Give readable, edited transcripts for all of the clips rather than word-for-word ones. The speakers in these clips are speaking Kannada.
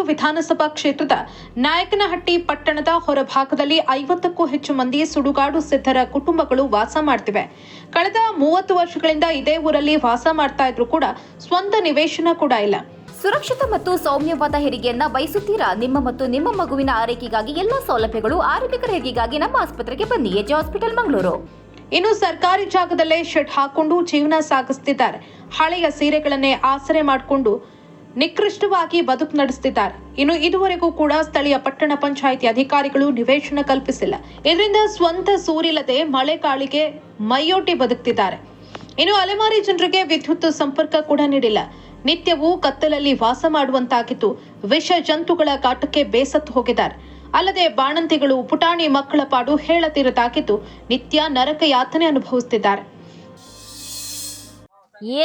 ವಿಧಾನಸಭಾ ಕ್ಷೇತ್ರದ ನಾಯಕನಹಟ್ಟಿ ಪಟ್ಟಣದ ಹೊರಭಾಗದಲ್ಲಿ 50ಕ್ಕೂ ಹೆಚ್ಚು ಮಂದಿ ಸುಡುಗಾಡು ಸಿದ್ಧರ ಕುಟುಂಬಗಳು ವಾಸ ಮಾಡ್ತಿವೆ. ಕಳೆದ 30 ವರ್ಷಗಳಿಂದ ಇದೇ ಊರಲ್ಲಿ ವಾಸ ಮಾಡ್ತಾ ಇದ್ರು ಕೂಡ ಸ್ವಂತ ನಿವೇಶನ ಕೂಡ ಇಲ್ಲ. ಸುರಕ್ಷಿತ ಮತ್ತು ಸೌಮ್ಯವಾದ ಹೆರಿಗೆಯನ್ನ ಬಯಸುತ್ತೀರಾ? ನಿಮ್ಮ ಮತ್ತು ನಿಮ್ಮ ಮಗುವಿನ ಆರೈಕೆಗಾಗಿ ಎಲ್ಲ ಸೌಲಭ್ಯಗಳು, ಆರೋಗ್ಯಕರ ಹೆರಿಗೆಗಾಗಿ ನಮ್ಮ ಆಸ್ಪತ್ರೆಗೆ ಬನ್ನಿ. AJ hospital Mangaluru. ಇನ್ನು ಸರ್ಕಾರಿ ಜಾಗದಲ್ಲೇ ಶೆಡ್ ಹಾಕೊಂಡು ಜೀವನ ಸಾಗಿಸುತ್ತಿದ್ದಾರೆ. ಹಳೆಯ ಸೀರೆಗಳನ್ನೇ ಆಸರೆ ಮಾಡಿಕೊಂಡು ನಿಕೃಷ್ಟವಾಗಿ ಬದುಕು ನಡೆಸುತ್ತಿದ್ದಾರೆ. ಇನ್ನು ಇದುವರೆಗೂ ಕೂಡ ಸ್ಥಳೀಯ ಪಟ್ಟಣ ಪಂಚಾಯಿತಿ ಅಧಿಕಾರಿಗಳು ನಿವೇಶನ ಕಲ್ಪಿಸಿಲ್ಲ. ಇದರಿಂದ ಸ್ವಂತ ಸೂರಿಲ್ಲದೆ ಮಳೆ ಗಾಳಿಗೆ ಮೈಯೊಡ್ಡಿ ಬದುಕುತ್ತಿದ್ದಾರೆ. ಇನ್ನು ಅಲೆಮಾರಿ ಜನರಿಗೆ ವಿದ್ಯುತ್ ಸಂಪರ್ಕ ಕೂಡ ನೀಡಿಲ್ಲ. ನಿತ್ಯವೂ ಕತ್ತಲಲ್ಲಿ ವಾಸ ಮಾಡುವಂತಾಗಿದ್ದು ವಿಷ ಜಂತುಗಳ ಕಾಟಕ್ಕೆ ಬೇಸತ್ತು ಹೋಗಿದ್ದಾರೆ. ಅಲ್ಲದೆ ಬಾಣಂತಿಗಳು, ಪುಟಾಣಿ ಮಕ್ಕಳ ಪಾಡು ಹೇಳತಿರದಾಗಿದ್ದು ನಿತ್ಯ ನರಕ ಯಾತನೆ ಅನುಭವಿಸುತ್ತಿದ್ದಾರೆ.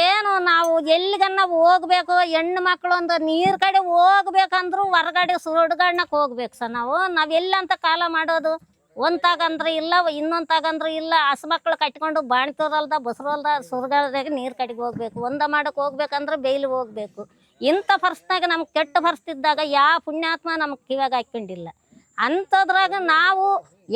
ಏನು ನಾವು ಎಲ್ಲಿಗನ್ನ ಹೋಗ್ಬೇಕು, ಹೆಣ್ಣು ಮಕ್ಕಳು ಒಂದು ನೀರ್ ಕಡೆ ಹೋಗ್ಬೇಕಂದ್ರು ಹೊರಗಡೆ ಸುಡುಗಾಡ್ನಕ್ ಹೋಗ್ಬೇಕು ಸರ್. ನಾವ್ ಎಲ್ಲಂತ ಕಾಲ ಮಾಡೋದು? ಒಂದ್ ತಗಂದ್ರೆ ಇಲ್ಲ, ಇನ್ನೊಂದ್ ತಗಂದ್ರೆ ಇಲ್ಲ. ಹಸು ಮಕ್ಳು ಕಟ್ಕೊಂಡು ಬಾಣ್ತಿರಲ್ದ ಬಸರಲ್ದ ಸುಡುಗಾಡ್ದಾಗ ನೀರ್ ಕಡೆಗೆ ಹೋಗ್ಬೇಕು. ಒಂದ ಮಾಡಕ್ ಹೋಗ್ಬೇಕಂದ್ರೆ ಬೇಲಿ ಹೋಗ್ಬೇಕು. ಇಂಥ ಪರಿಸ್ಥಿತಿಯಾಗ ನಮ್ಗೆ ಕೆಟ್ಟ ಪರಿಸ್ಥಿತಿದ್ದಾಗ ಯಾವ ಪುಣ್ಯಾತ್ಮ ನಮ್ಗೆ ಕಿವಾಗ ಹಾಕೊಂಡಿಲ್ಲ. ಅಂಥದ್ರಾಗ ನಾವು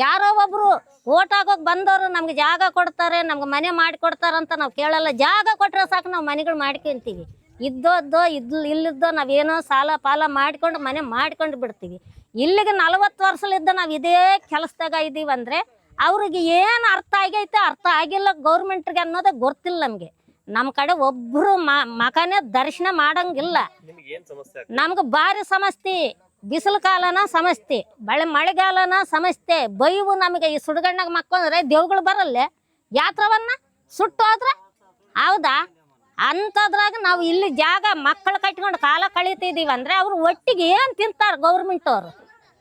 ಯಾರೋ ಒಬ್ರು ಓಟ್ ಹಾಕೋಕ್ ಬಂದವರು ನಮ್ಗೆ ಜಾಗ ಕೊಡ್ತಾರೆ, ನಮ್ಗೆ ಮನೆ ಮಾಡಿಕೊಡ್ತಾರಂತ ನಾವು ಕೇಳಲ್ಲ. ಜಾಗ ಕೊಟ್ರೆ ಸಾಕು, ನಾವು ಮನೆಗಳು ಮಾಡ್ಕೊಂತೀವಿ. ಇದ್ದೋದ್ದೋ ಇಲ್ಲಿದ್ದೋ ನಾವೇನೋ ಸಾಲ ಪಾಲ ಮಾಡ್ಕೊಂಡು ಮನೆ ಮಾಡ್ಕೊಂಡು ಬಿಡ್ತೀವಿ. ಇಲ್ಲಿಗೆ 40 ವರ್ಷಲಿದ್ದ ನಾವು ಇದೇ ಕೆಲಸದಾಗ ಇದ್ದೀವಿ ಅಂದ್ರೆ ಅವ್ರಿಗೆ ಏನು ಅರ್ಥ ಆಗೈತೆ ಅರ್ಥ ಆಗಿಲ್ಲ ಗೌರ್ಮೆಂಟ್ಗೆ ಅನ್ನೋದೇ ಗೊತ್ತಿಲ್ಲ ನಮಗೆ. ನಮ್ಮ ಕಡೆ ಒಬ್ರು ಮಕನೇ ದರ್ಶನ ಮಾಡಂಗಿಲ್ಲ. ನಮ್ಗೆ ಭಾರಿ ಸಮಸ್ಯೆ. ಬಿಸಿಲು ಕಾಲನ ಸಮಸ್ಯೆ, ಮಳೆಗಾಲನ ಸಮಸ್ಯೆ. ಬೈವು ನಮಗೆ ಈ ಸುಡುಗಣ್ಣಾಗ ಮಕ್ಕೊಂಡ್ರೆ ದೇವ್ಗಳು ಬರಲ್ಲೇ ಯಾತ್ರವನ್ನ ಸುಟ್ಟು ಹೋದ್ರೆ ಹೌದಾ? ಅಂಥದ್ರಾಗ ನಾವು ಇಲ್ಲಿ ಜಾಗ ಮಕ್ಕಳು ಕಟ್ಕೊಂಡು ಕಾಲ ಕಳೀತಿದ್ದೀವಿ ಅಂದ್ರೆ ಅವ್ರು ಒಟ್ಟಿಗೆ ಏನು ತಿಂತಾರೆ ಗೌರ್ಮೆಂಟ್ ಅವರು?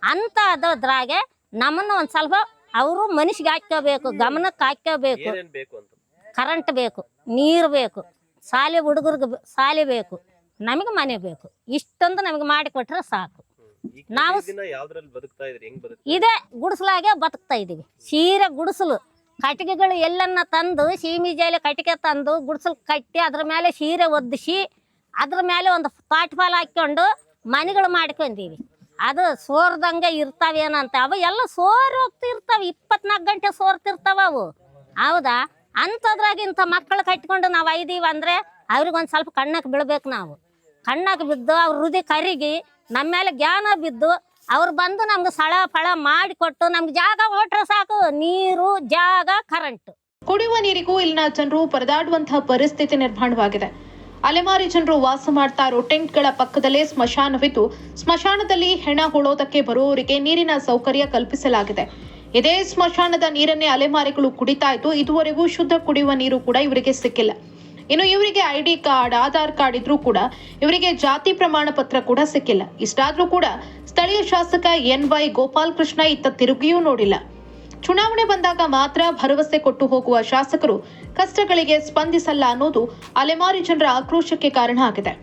ಅಂಥದ್ರಾಗೆ ನಮ್ಮನ್ನು ಒಂದು ಸ್ವಲ್ಪ ಅವರು ಮನುಷ್ಯಗೆ ಹಾಕ್ಕೋಬೇಕು, ಗಮನಕ್ಕೆ ಹಾಕ್ಕೋಬೇಕು. ಕರೆಂಟ್ ಬೇಕು, ನೀರು ಬೇಕು, ಶಾಲೆ ಹುಡುಗರಿಗೆ ಶಾಲೆ ಬೇಕು, ನಮಗೆ ಮನೆ ಬೇಕು. ಇಷ್ಟೊಂದು ನಮಗೆ ಮಾಡಿಕೊಟ್ರೆ ಸಾಕು. ನಾವು ಇದೇ ಗುಡಿಸಲಾಗೆ ಬದುಕ್ತಾ ಇದೀವಿ. ಸೀರೆ ಗುಡಿಸಲು ಕಟ್ಟಿಗೆಗಳು ಎಲ್ಲನ್ನ ತಂದು ಸೀಮಿ ಜೈಲೆ ಕಟ್ಟಿಗೆ ತಂದು ಗುಡಿಸಲು ಕಟ್ಟಿ ಅದ್ರ ಮೇಲೆ ಸೀರೆ ಒದಿಸಿ ಅದ್ರ ಮೇಲೆ ಒಂದು ಪಾಟ್ಪಾಲ್ ಹಾಕೊಂಡು ಮನೆಗಳು ಮಾಡ್ಕೊಂಡೀವಿ. ಅದು ಸೋರ್ದಂಗೆ ಇರ್ತಾವೇನಂತ. ಅವು ಎಲ್ಲ ಸೋರಿ ಹೋಗ್ತಿರ್ತಾವೆ, 24 ಗಂಟೆ ಸೋರ್ತಿರ್ತಾವ ಅವು. ಹೌದಾ? ಅಂಥದ್ರಾಗ ಇಂಥ ಮಕ್ಕಳು ಕಟ್ಕೊಂಡು ನಾವು ಐದೀವಿ ಅಂದ್ರೆ ಅವ್ರಿಗೊಂದು ಸ್ವಲ್ಪ ಕಣ್ಣಕ್ಕೆ ಬೀಳ್ಬೇಕು. ನಾವು ಕಣ್ಣಕ್ಕೆ ಬಿದ್ದು ಅವ್ರ ಹೃದಯ ಕರಿಗಿ ನಮ್ಮ ಮೇಲೆ ಜ್ಞಾನ ಬಿದ್ದು ಅವ್ರು ಬಂದು ನಮ್ಗೆ ಸಳ ಫಳ ಮಾಡಿಕೊಟ್ಟು ನಮ್ಗೆ ಜಾಗ ಕೊಟ್ರೆ ಸಾಕು. ನೀರು, ಜಾಗ, ಕರೆಂಟ್. ಕುಡಿಯುವ ನೀರಿಗೂ ಇಲ್ಲಿನ ಜನರು ಪರದಾಡುವಂತಹ ಪರಿಸ್ಥಿತಿ ನಿರ್ಮಾಣವಾಗಿದೆ. ಅಲೆಮಾರಿ ಜನರು ವಾಸ ಮಾಡ್ತಾ ಇರೋ ಟೆಂಟ್ಗಳ ಪಕ್ಕದಲ್ಲೇ ಸ್ಮಶಾನವಿದ್ದು ಸ್ಮಶಾನದಲ್ಲಿ ಹೆಣ ಹೂಳೋದಕ್ಕೆ ಬರುವವರಿಗೆ ನೀರಿನ ಸೌಕರ್ಯ ಕಲ್ಪಿಸಲಾಗಿದೆ. ಇದೇ ಸ್ಮಶಾನದ ನೀರನ್ನೇ ಅಲೆಮಾರಿಗಳು ಕುಡಿತಾ ಇದ್ದು ಇದುವರೆಗೂ ಶುದ್ಧ ಕುಡಿಯುವ ನೀರು ಕೂಡ ಇವರಿಗೆ ಸಿಕ್ಕಿಲ್ಲ. ಇನ್ನು ಇವರಿಗೆ ID ಕಾರ್ಡ್, ಆಧಾರ್ ಕಾರ್ಡ್ ಇದ್ರೂ ಕೂಡ ಇವರಿಗೆ ಜಾತಿ ಪ್ರಮಾಣ ಪತ್ರ ಕೂಡ ಸಿಕ್ಕಿಲ್ಲ. ಇಷ್ಟಾದ್ರೂ ಕೂಡ ಸ್ಥಳೀಯ ಶಾಸಕ NY ಗೋಪಾಲಕೃಷ್ಣ ಇತ್ತ ತಿರುಗಿಯೂ ನೋಡಿಲ್ಲ. ಚುನಾವಣೆ ಬಂದಾಗ ಮಾತ್ರ ಭರವಸೆ ಕೊಟ್ಟು ಹೋಗುವ ಶಾಸಕರು ಕಷ್ಟಗಳಿಗೆ ಸ್ಪಂದಿಸಲ್ಲ ಅನ್ನೋದು ಅಲೆಮಾರಿ ಜನರ ಆಕ್ರೋಶಕ್ಕೆ ಕಾರಣ ಆಗಿದೆ.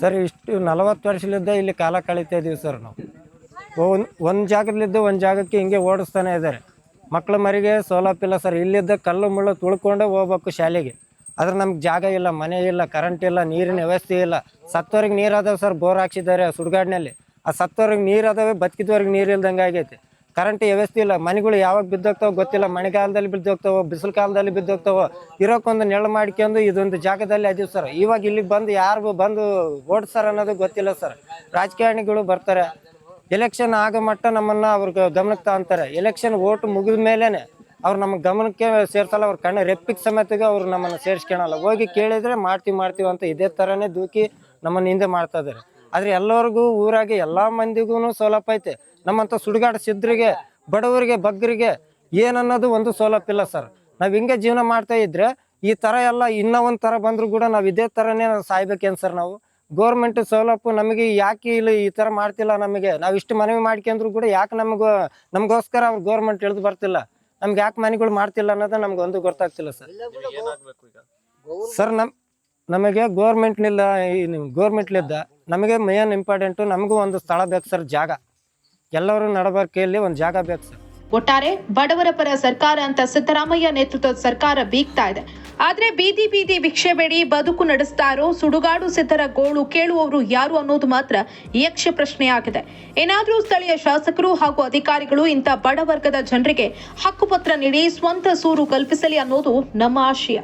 ಸರ್, ಇಷ್ಟು 40 ವರ್ಷಲಿದ್ದ ಇಲ್ಲಿ ಕಾಲ ಕಳೀತಾ ಇದೀವಿ ಸರ್. ನಾವು ಒಂದು ಜಾಗದಲ್ಲಿದ್ದು ಒಂದು ಜಾಗಕ್ಕೆ ಹಿಂಗೆ ಓಡಿಸ್ತಾನೆ ಇದ್ದಾರೆ. ಮಕ್ಳ ಮರಿಗೆ ಸೌಲಭ್ಯ ಇಲ್ಲ ಸರ್. ಇಲ್ಲಿದ್ದ ಕಲ್ಲು ಮುಳ್ಳು ತುಳ್ಕೊಂಡೆ ಹೋಗ್ಬೇಕು ಶಾಲೆಗೆ. ಆದ್ರೆ ನಮ್ಗೆ ಜಾಗ ಇಲ್ಲ, ಮನೆ ಇಲ್ಲ, ಕರೆಂಟ್ ಇಲ್ಲ, ನೀರಿನ ವ್ಯವಸ್ಥೆ ಇಲ್ಲ. ಸತ್ತವ್ರಿಗೆ ನೀರು ಅದಾವೆ ಸರ್, ಬೋರ್ ಹಾಕ್ಸಿದ್ದಾರೆ ಸುಡುಗಾಡಿನಲ್ಲಿ. ಆ ಸತ್ತವ್ರಿಗೆ ನೀರು ಅದಾವೆ, ಬದುಕಿದವ್ರಿಗೆ ನೀರು ಇಲ್ದಂಗೆ ಆಗೈತೆ. ಕರೆಂಟ್ ವ್ಯವಸ್ಥೆ ಇಲ್ಲ. ಮನೆಗಳು ಯಾವಾಗ ಬಿದ್ದೋಗ್ತಾವೋ ಗೊತ್ತಿಲ್ಲ. ಮಳೆಗಾಲದಲ್ಲಿ ಬಿದ್ದೋಗ್ತಾವೋ, ಬಿಸಿಲು ಕಾಲದಲ್ಲಿ ಬಿದ್ದೋಗ್ತಾವೋ. ಇರೋಕ್ಕೊಂದು ನೆರಳು ಮಾಡ್ಕೊಂಡು ಇದೊಂದು ಜಾಗದಲ್ಲಿ ಅದೀವಿ ಸರ್. ಇವಾಗ ಇಲ್ಲಿಗೆ ಬಂದು ಯಾರಿಗೂ ಬಂದು ಓಡಿಸ್ತಾರ ಅನ್ನೋದು ಗೊತ್ತಿಲ್ಲ ಸರ್. ರಾಜಕಾರಣಿಗಳು ಬರ್ತಾರೆ, ಎಲೆಕ್ಷನ್ ಆಗೋ ಮಟ್ಟ ನಮ್ಮನ್ನು ಅವ್ರಿಗೆ ಗಮನಕ್ಕೆ ತಗೊಂತಾರೆ. ಎಲೆಕ್ಷನ್ ಓಟು ಮುಗಿದ ಮೇಲೇ ಅವ್ರು ನಮ್ಮ ಗಮನಕ್ಕೆ ಸೇರ್ಸಲ್ಲ. ಅವ್ರ ಕಣ್ಣು ರೆಪ್ಪಿಗೆ ಸಮೇತಗೆ ಅವ್ರು ನಮ್ಮನ್ನು ಸೇರಿಸ್ಕೊಳಲ್ಲ. ಹೋಗಿ ಕೇಳಿದರೆ ಮಾಡ್ತೀವಿ ಅಂತ ಇದೇ ಥರನೇ ದೂಕಿ ನಮ್ಮನ್ನು ಹಿಂದೆ ಮಾಡ್ತಾ ಇದ್ದಾರೆ. ಆದರೆ ಎಲ್ಲರಿಗೂ ಊರಾಗೆ ಎಲ್ಲ ಮಂದಿಗೂ ಸೌಲಭ್ಯ ಐತೆ. ನಮ್ಮಂಥ ಸುಡುಗಾಡು ಸಿದ್ಧರಿಗೆ, ಬಡವರಿಗೆ, ಬಗ್ಗರಿಗೆ ಏನನ್ನೋದು ಒಂದು ಸೌಲಭ್ಯ ಇಲ್ಲ ಸರ್. ನಾವು ಹಿಂಗೆ ಜೀವನ ಮಾಡ್ತಾ ಇದ್ರೆ ಈ ಥರ ಎಲ್ಲ ಇನ್ನೂ ಒಂದು ಥರ ಬಂದರೂ ಕೂಡ ನಾವು ಇದೇ ಥರನೇ ಸಾಯ್ಬೇಕೇನು ಸರ್? ನಾವು ಗೌರ್ಮೆಂಟ್ ಸೌಲಭ್ಯ ನಮಗೆ ಯಾಕೆ ಇಲ್ಲ ಈ ಥರ ಮಾಡ್ತಿಲ್ಲ? ನಮಗೆ ನಾವು ಇಷ್ಟು ಮನವಿ ಮಾಡ್ಕೊಂಡ್ರು ಕೂಡ ಯಾಕೆ ನಮಗೋಸ್ಕರ ಅವ್ರು ಗೌರ್ಮೆಂಟ್ ಇಳಿದು ಬರ್ತಿಲ್ಲ? ನಮ್ಗೆ ಯಾಕೆ ಮನೆಗಳು ಮಾಡ್ತಿಲ್ಲ ಅನ್ನೋದು ನಮ್ಗೆ ಒಂದು ಗೊತ್ತಾಗ್ತಿಲ್ಲ ಸರ್. ಸರ್ ನಮಗೆ ಗೌರ್ಮೆಂಟ್ಲಿದ್ದ ನಮಗೆ ಮೇನ್ ಇಂಪಾರ್ಟೆಂಟು, ನಮಗೂ ಒಂದು ಸ್ಥಳ ಬೇಕು ಸರ್, ಜಾಗ. ಎಲ್ಲರೂ ನಡಬರ್ಕೆಯಲ್ಲಿ ಒಂದು ಜಾಗ ಬೇಕು ಸರ್. ಒಟ್ಟಾರೆ ಬಡವರ ಪರ ಸರ್ಕಾರ ಅಂತ ಸಿದ್ದರಾಮಯ್ಯ ನೇತೃತ್ವದ ಸರ್ಕಾರ ಬೀಗ್ತಾ ಇದೆ. ಆದ್ರೆ ಬೀದಿ ಬೀದಿ ಭಿಕ್ಷೆ ಬೇಡಿ ಬದುಕು ನಡೆಸ್ತಾರೋ ಸುಡುಗಾಡು ಸಿದ್ಧರ ಗೋಳು ಕೇಳುವವರು ಯಾರು ಅನ್ನೋದು ಮಾತ್ರ ಯಕ್ಷ ಪ್ರಶ್ನೆಯಾಗಿದೆ. ಏನಾದರೂ ಸ್ಥಳೀಯ ಶಾಸಕರು ಹಾಗೂ ಅಧಿಕಾರಿಗಳು ಇಂಥ ಬಡವರ್ಗದ ಜನರಿಗೆ ಹಕ್ಕುಪತ್ರ ನೀಡಿ ಸ್ವಂತ ಸೂರು ಕಲ್ಪಿಸಲಿ ಅನ್ನೋದು ನಮ್ಮ ಆಶಯ.